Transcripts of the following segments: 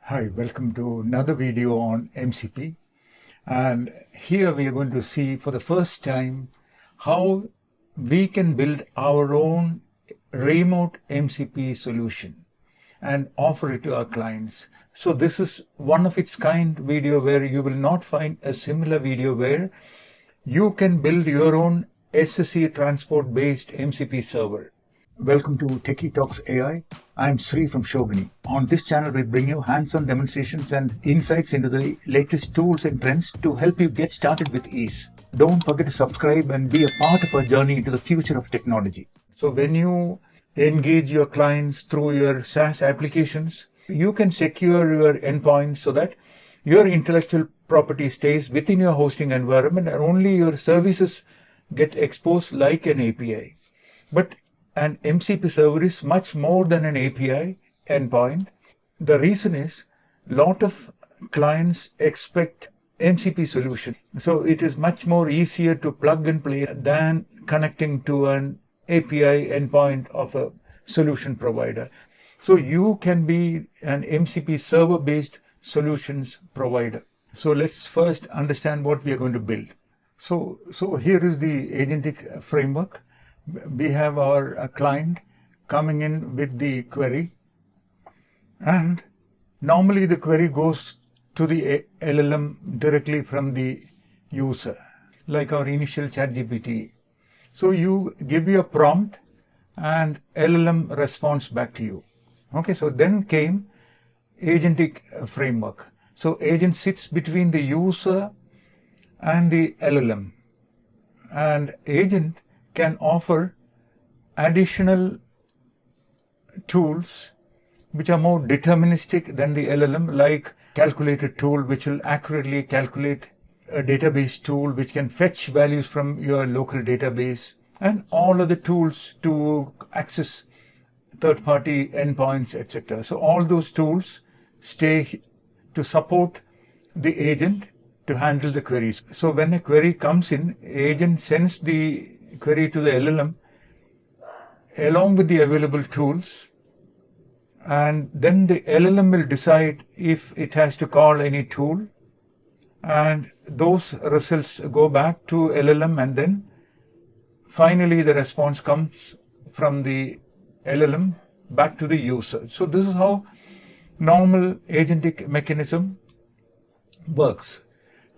Hi, welcome to another video on MCP. And here we are going to see for the first time how we can build our own remote MCP solution and offer it to our clients. So this is one of its kind video where you will not find a similar video where you can build your own SSE transport based MCP server. Welcome to Techie Talks AI. I'm Sri from Schogini. On this channel, we bring you hands-on demonstrations and insights into the latest tools and trends to help you get started with ease. Don't forget to subscribe and be a part of our journey into the future of technology. So when you engage your clients through your SaaS applications, you can secure your endpoints so that your intellectual property stays within your hosting environment and only your services get exposed like an API. But an MCP server is much more than an API endpoint. The reason is a lot of clients expect MCP solution. So it is much more easier to plug and play than connecting to an API endpoint of a solution provider. So you can be an MCP server based solutions provider. So let's first understand what we are going to build. So here is the agentic framework. We have our client coming in with the query, and normally the query goes to the LLM directly from the user, like our initial ChatGPT. So you give your prompt and LLM responds back to you. Okay, so then came agentic framework. So agent sits between the user and the LLM, and agent can offer additional tools which are more deterministic than the LLM, like calculator tool which will accurately calculate, a database tool which can fetch values from your local database, and all other tools to access third-party endpoints, etc. So all those tools stay to support the agent to handle the queries. So when a query comes in, agent sends the query to the LLM along with the available tools, and then the LLM will decide if it has to call any tool, and those results go back to LLM, and then finally the response comes from the LLM back to the user. So this is how normal agentic mechanism works.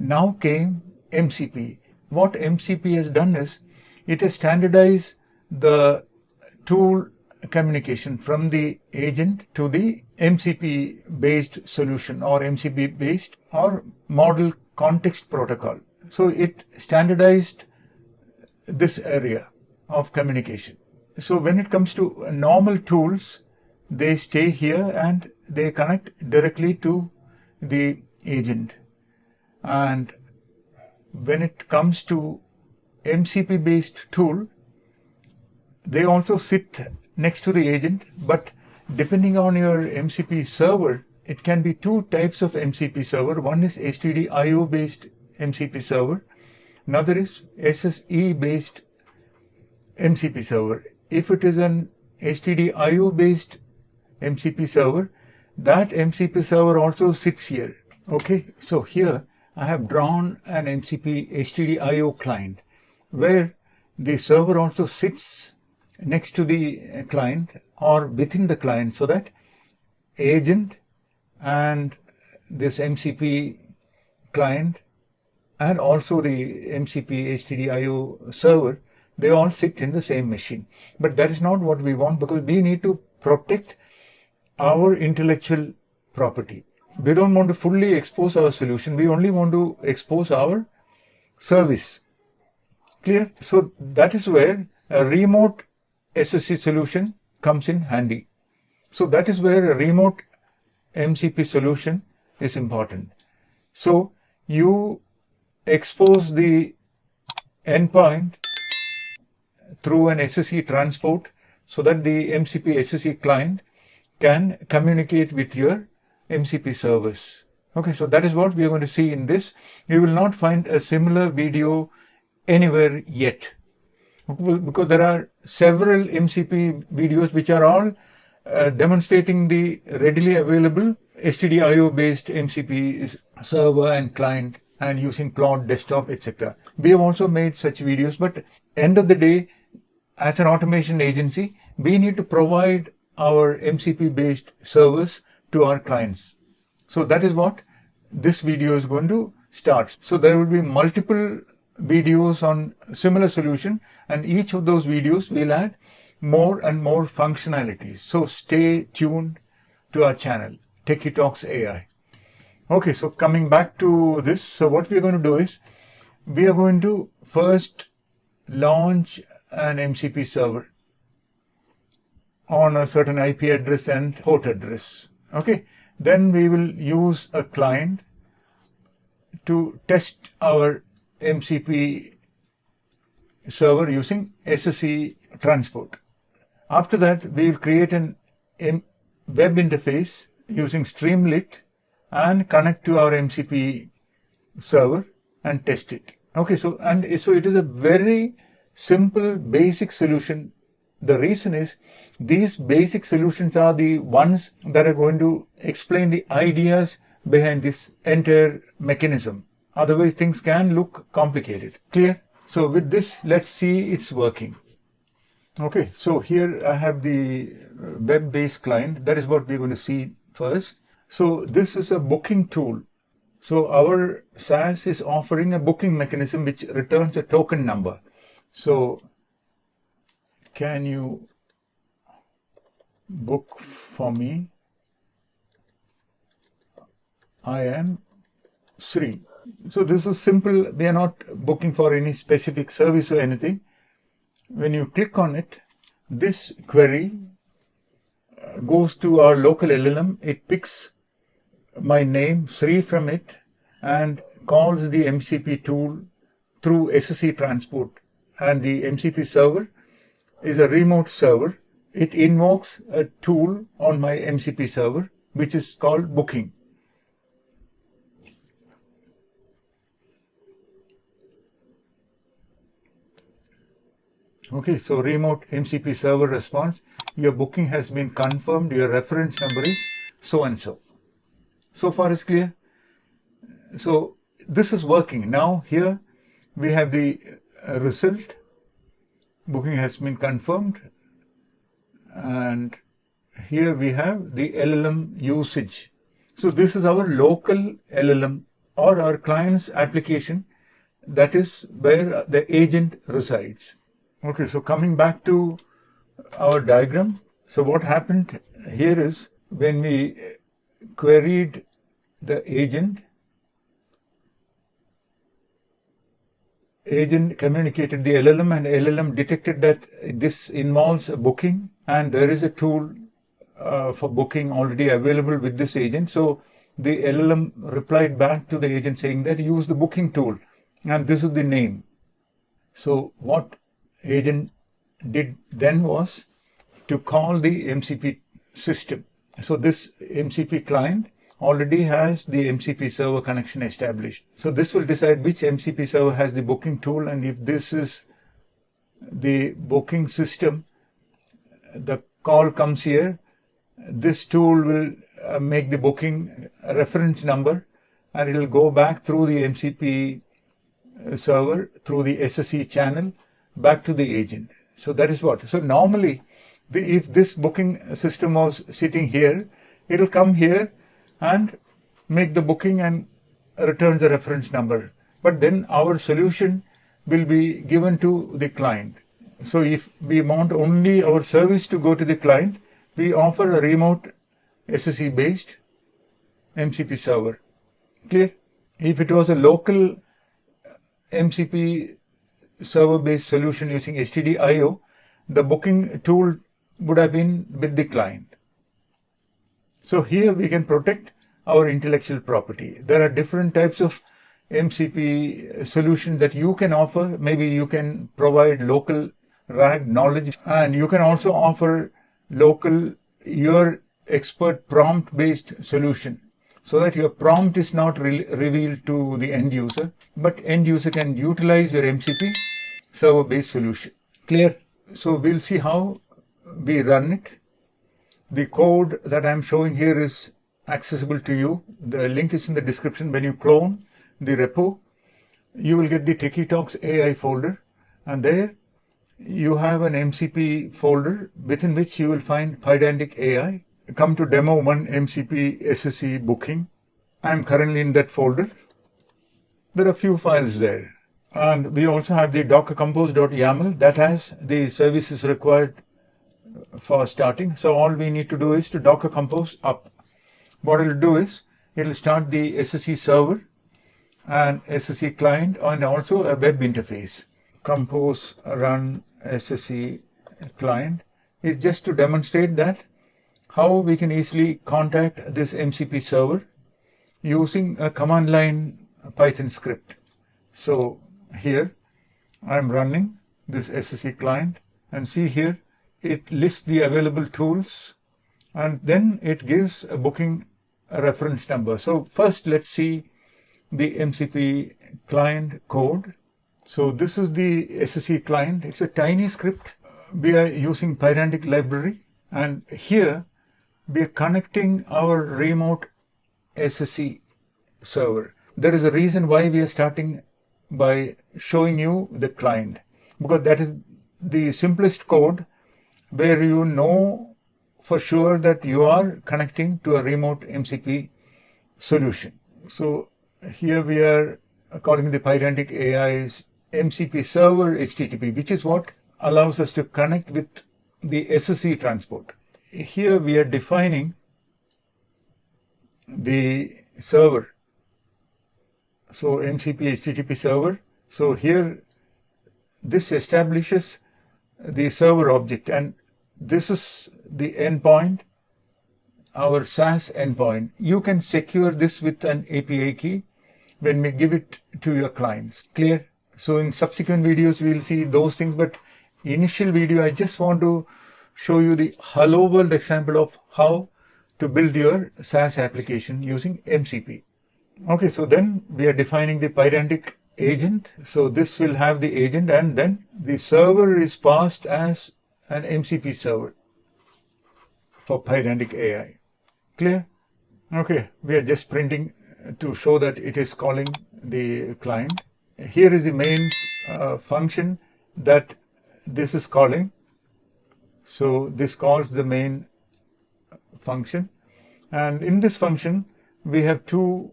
Now came MCP. What MCP has done is it has standardized the tool communication from the agent to the MCP based solution or MCP based or model context protocol. So it standardized this area of communication. So when it comes to normal tools, they stay here and they connect directly to the agent. And when it comes to MCP based tool, they also sit next to the agent, but depending on your MCP server, it can be two types of MCP server. One is STD-IO based MCP server, another is SSE based MCP server. If it is an STD-IO based MCP server, that MCP server also sits here. Okay, so here I have drawn an MCP STD-IO client where the server also sits next to the client or within the client, so that agent and this MCP client and also the MCP STD-IO server, they all sit in the same machine. But that is not what we want, because we need to protect our intellectual property. We don't want to fully expose our solution. We only want to expose our service. Clear? So that is where a remote SSE solution comes in handy. So that is where a remote MCP solution is important. So you expose the endpoint through an SSE transport so that the MCP SSE client can communicate with your MCP service. Okay, so that is what we are going to see in this. You will not find a similar video anywhere yet, because there are several MCP videos which are all demonstrating the readily available STDIO based MCP server and client and using Cloud Desktop, etc. We have also made such videos, but end of the day, as an automation agency, we need to provide our MCP based servers to our clients. So that is what this video is going to start. So there will be multiple videos on similar solution, and each of those videos will add more and more functionalities. So stay tuned to our channel, Techie Talks AI. Okay, so coming back to this, so what we're going to do is, we are going to first launch an MCP server on a certain IP address and port address. Okay, then we will use a client to test our MCP server using SSE transport. After that, we will create an web interface using Streamlit and connect to our MCP server and test it. Okay, so it is a very simple, basic solution. The reason is these basic solutions are the ones that are going to explain the ideas behind this entire mechanism. Otherwise, things can look complicated. Clear? So with this, let's see it's working. Okay, so here I have the web-based client. That is what we're going to see first. So this is a booking tool. So our SaaS is offering a booking mechanism which returns a token number. So can you book for me? I am Sri. So this is simple. We are not booking for any specific service or anything. When you click on it, this query goes to our local LLM. It picks my name, Sri, from it and calls the MCP tool through SSE transport. And the MCP server is a remote server. It invokes a tool on my MCP server, which is called booking. Okay, so remote MCP server response, your booking has been confirmed, your reference number is so and so. So far is clear? So this is working. Now here we have the result. Booking has been confirmed. And here we have the LLM usage. So this is our local LLM or our client's application. That is where the agent resides. Okay, so coming back to our diagram. So what happened here is when we queried the agent communicated the LLM and LLM detected that this involves a booking and there is a tool for booking already available with this agent. So the LLM replied back to the agent saying that use the booking tool and this is the name. So what agent did then was to call the MCP system. So this MCP client already has the MCP server connection established. So this will decide which MCP server has the booking tool, and if this is the booking system, the call comes here. This tool will make the booking reference number and it will go back through the MCP server through the SSE channel back to the agent. So that is what. So normally, if this booking system was sitting here, it will come here and make the booking and return the reference number. But then our solution will be given to the client. So if we want only our service to go to the client, we offer a remote SSE based MCP server. Clear? If it was a local MCP server-based solution using STDIO, the booking tool would have been with the client. So here we can protect our intellectual property. There are different types of MCP solutions that you can offer. Maybe you can provide local RAG knowledge, and you can also offer local, your expert prompt-based solution, so that your prompt is not revealed to the end user, but end user can utilize your MCP server-based solution. Clear? So we'll see how we run it. The code that I'm showing here is accessible to you. The link is in the description. When you clone the repo, you will get the Techie Talks AI folder, and there you have an MCP folder within which you will find Pydantic AI. Come to Demo 1 MCP SSE booking. I am currently in that folder. There are a few files there. And we also have the docker compose.yaml that has the services required for starting. So all we need to do is to docker compose up. What it will do is it will start the SSE server and SSE client and also a web interface. Compose run SSE client is just to demonstrate that how we can easily contact this MCP server using a command line Python script. So here I'm running this SSE client, and see here it lists the available tools and then it gives a booking reference number. So first let's see the MCP client code. So this is the SSE client. It's a tiny script. We are using Pydantic library, and here we are connecting our remote SSE server. There is a reason why we are starting by showing you the client, because that is the simplest code where you know for sure that you are connecting to a remote MCP solution. So here we are calling the Pydantic AI's MCP server HTTP, which is what allows us to connect with the SSE transport. Here we are defining the server. So MCP HTTP server. So here this establishes the server object, and this is the endpoint, our SaaS endpoint. You can secure this with an API key when we give it to your clients. Clear? So in subsequent videos we will see those things, but initial video I just want to show you the hello world example of how to build your SaaS application using MCP. Okay, so then we are defining the Pydantic agent. So this will have the agent, and then the server is passed as an MCP server for Pydantic AI. Clear? Okay, we are just printing to show that it is calling the client. Here is the main function that this is calling. So this calls the main function, and in this function we have two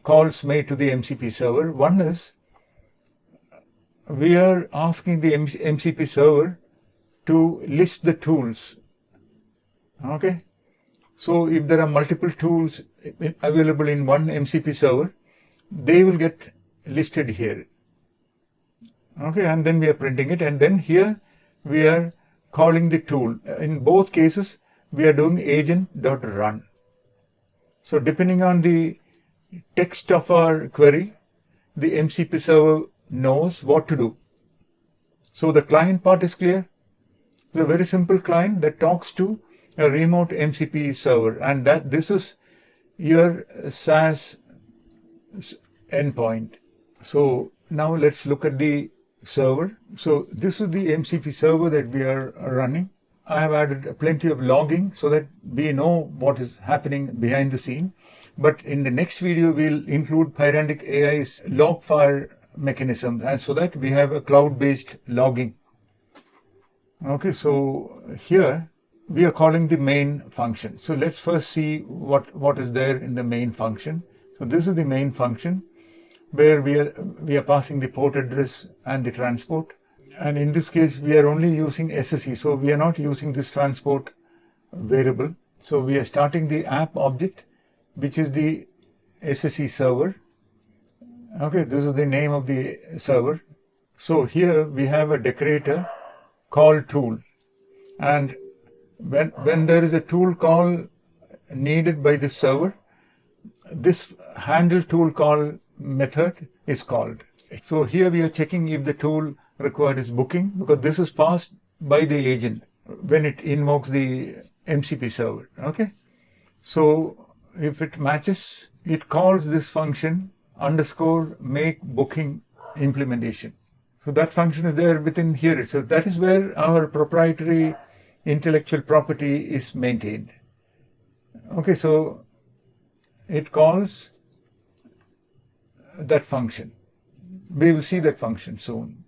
calls made to the MCP server. One is we are asking the MCP server to list the tools. Okay, so if there are multiple tools available in one MCP server, they will get listed here. Okay, and then we are printing it, and then here we are calling the tool. In both cases we are doing agent.run. So depending on the text of our query, the MCP server knows what to do. So the client part is clear. It's a very simple client that talks to a remote MCP server, and that this is your SaaS endpoint. So now let's look at the server. So this is the MCP server that we are running. I have added plenty of logging so that we know what is happening behind the scene. But in the next video, we'll include Pydantic AI's logfire mechanism, and so that we have a cloud-based logging. Okay, so here we are calling the main function. So let's first see what is there in the main function. So this is the main function where we are passing the port address and the transport. And in this case, we are only using SSE. So we are not using this transport variable. So we are starting the app object, which is the SSE server. Okay, this is the name of the server. So here we have a decorator call tool. And when there is a tool call needed by this server, this handle tool call method is called. So here we are checking if the tool required is booking, because this is passed by the agent when it invokes the MCP server. Okay, so if it matches, it calls this function underscore make booking implementation. So that function is there within here. So that is where our proprietary intellectual property is maintained. Okay, so it calls that function. We will see that function soon.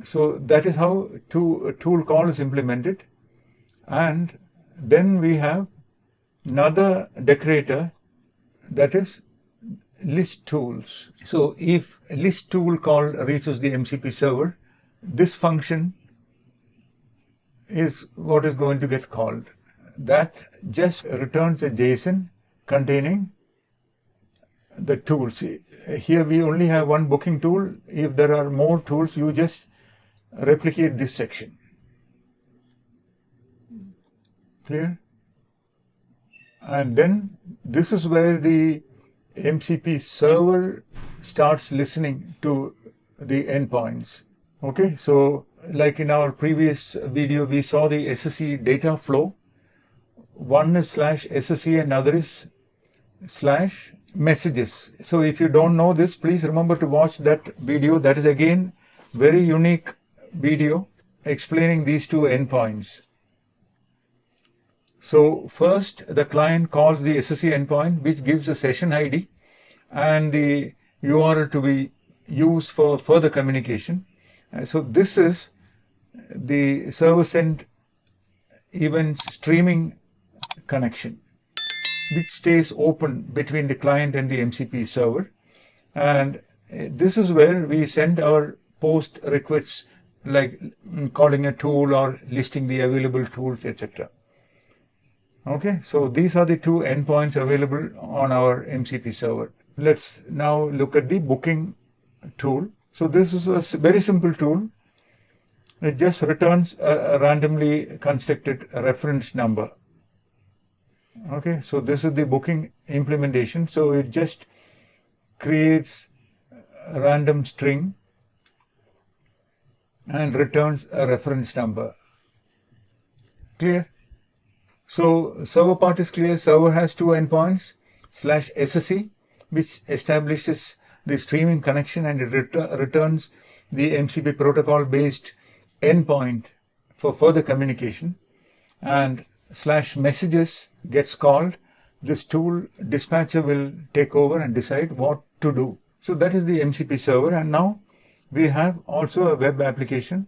So that is how a tool call is implemented. And then we have another decorator, that is list tools. So if list tool call reaches the MCP server, this function is what is going to get called. That just returns a JSON containing the tools. Here we only have one booking tool. If there are more tools, you just replicate this section. Clear? And then this is where the MCP server starts listening to the endpoints. Okay, so like in our previous video, we saw the SSE data flow. One is /SSE and other is /messages. So if you don't know this, please remember to watch that video. That is again very unique video explaining these two endpoints. So first, the client calls the SSE endpoint, which gives a session ID and the URL to be used for further communication. So this is the server-sent events streaming connection, which stays open between the client and the MCP server. And this is where we send our post requests, like calling a tool or listing the available tools, etc. Okay, so these are the two endpoints available on our MCP server. Let's now look at the booking tool. So this is a very simple tool. It just returns a randomly constructed reference number. Okay, so this is the booking implementation. So it just creates a random string and returns a reference number. Clear? So server part is clear. Server has two endpoints, /SSE, which establishes the streaming connection, and it returns the MCP protocol based endpoint for further communication. And /messages gets called. This tool dispatcher will take over and decide what to do. So that is the MCP server. And now we have also a web application.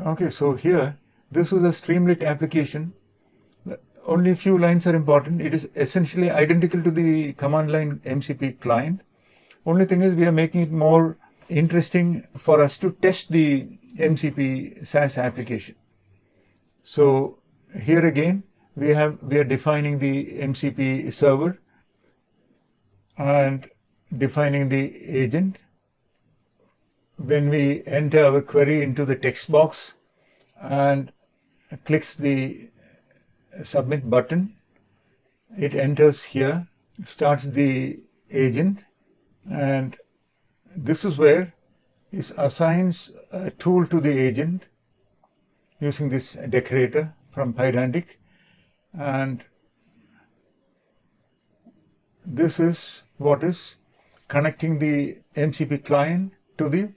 Okay, so here, this is a Streamlit application. Only a few lines are important. It is essentially identical to the command line MCP client. Only thing is we are making it more interesting for us to test the MCP SaaS application. So here again, we are defining the MCP server and defining the agent. When we enter our query into the text box and clicks the submit button, it enters here, starts the agent, and this is where it assigns a tool to the agent using this decorator from Pydantic. And this is what is connecting the MCP client to the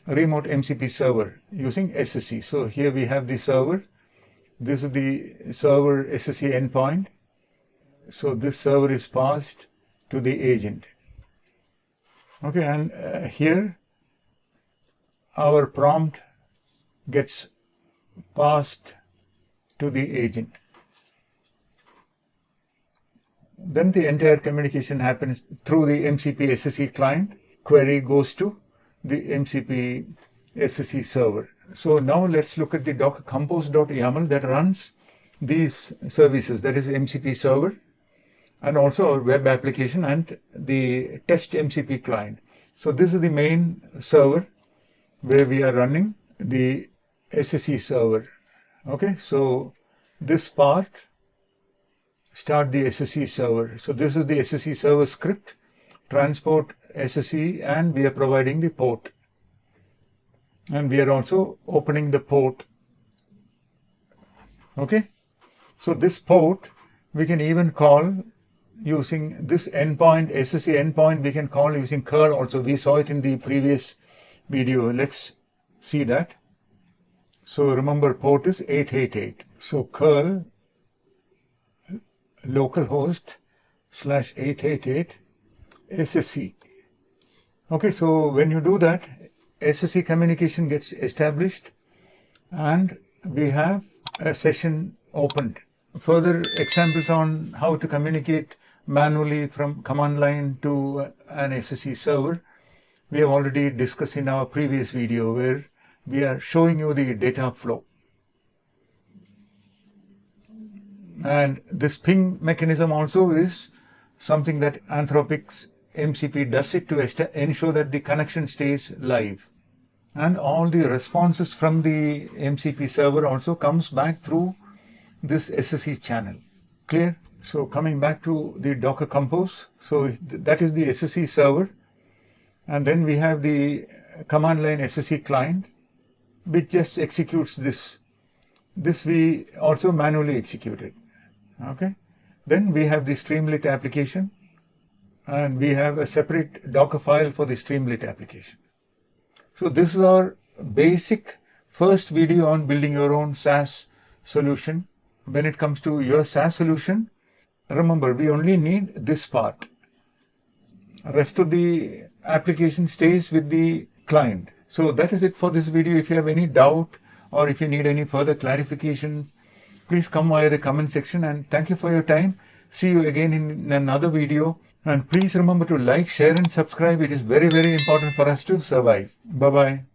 remote MCP server using SSE. So here we have the server. This is the server SSE endpoint. So this server is passed to the agent. Okay, and here our prompt gets passed to the agent. Then the entire communication happens through the MCP SSE client. Query goes to the MCP SSE server. So now let's look at the Docker compose.yaml that runs these services, that is MCP server and also our web application and the test MCP client. So this is the main server where we are running the SSE server. Okay, so this part, start the SSE server. So this is the SSE server script, transport SSE, and we are providing the port. And we are also opening the port. Okay, so this port we can even call using this endpoint, SSE endpoint, we can call using curl also. We saw it in the previous video. Let's see that. So remember, port is 888. So curl localhost/888 SSC. Okay, so when you do that, SSC communication gets established and we have a session opened. Further examples on how to communicate manually from command line to an SSC server, we have already discussed in our previous video where we are showing you the data flow. And this ping mechanism also is something that Anthropic's MCP does it to ensure that the connection stays live. And all the responses from the MCP server also comes back through this SSC channel. Clear? So coming back to the Docker Compose, so that is the SSC server. And then we have the command line SSC client, which just executes this. This we also manually executed. Okay. Then we have the Streamlit application, and we have a separate Docker file for the Streamlit application. So this is our basic first video on building your own SaaS solution. When it comes to your SaaS solution, remember, we only need this part. Rest of the application stays with the client. So that is it for this video. If you have any doubt or if you need any further clarification, please come via the comment section, and thank you for your time. See you again in another video. And please remember to like, share and subscribe. It is very, very important for us to survive. Bye-bye.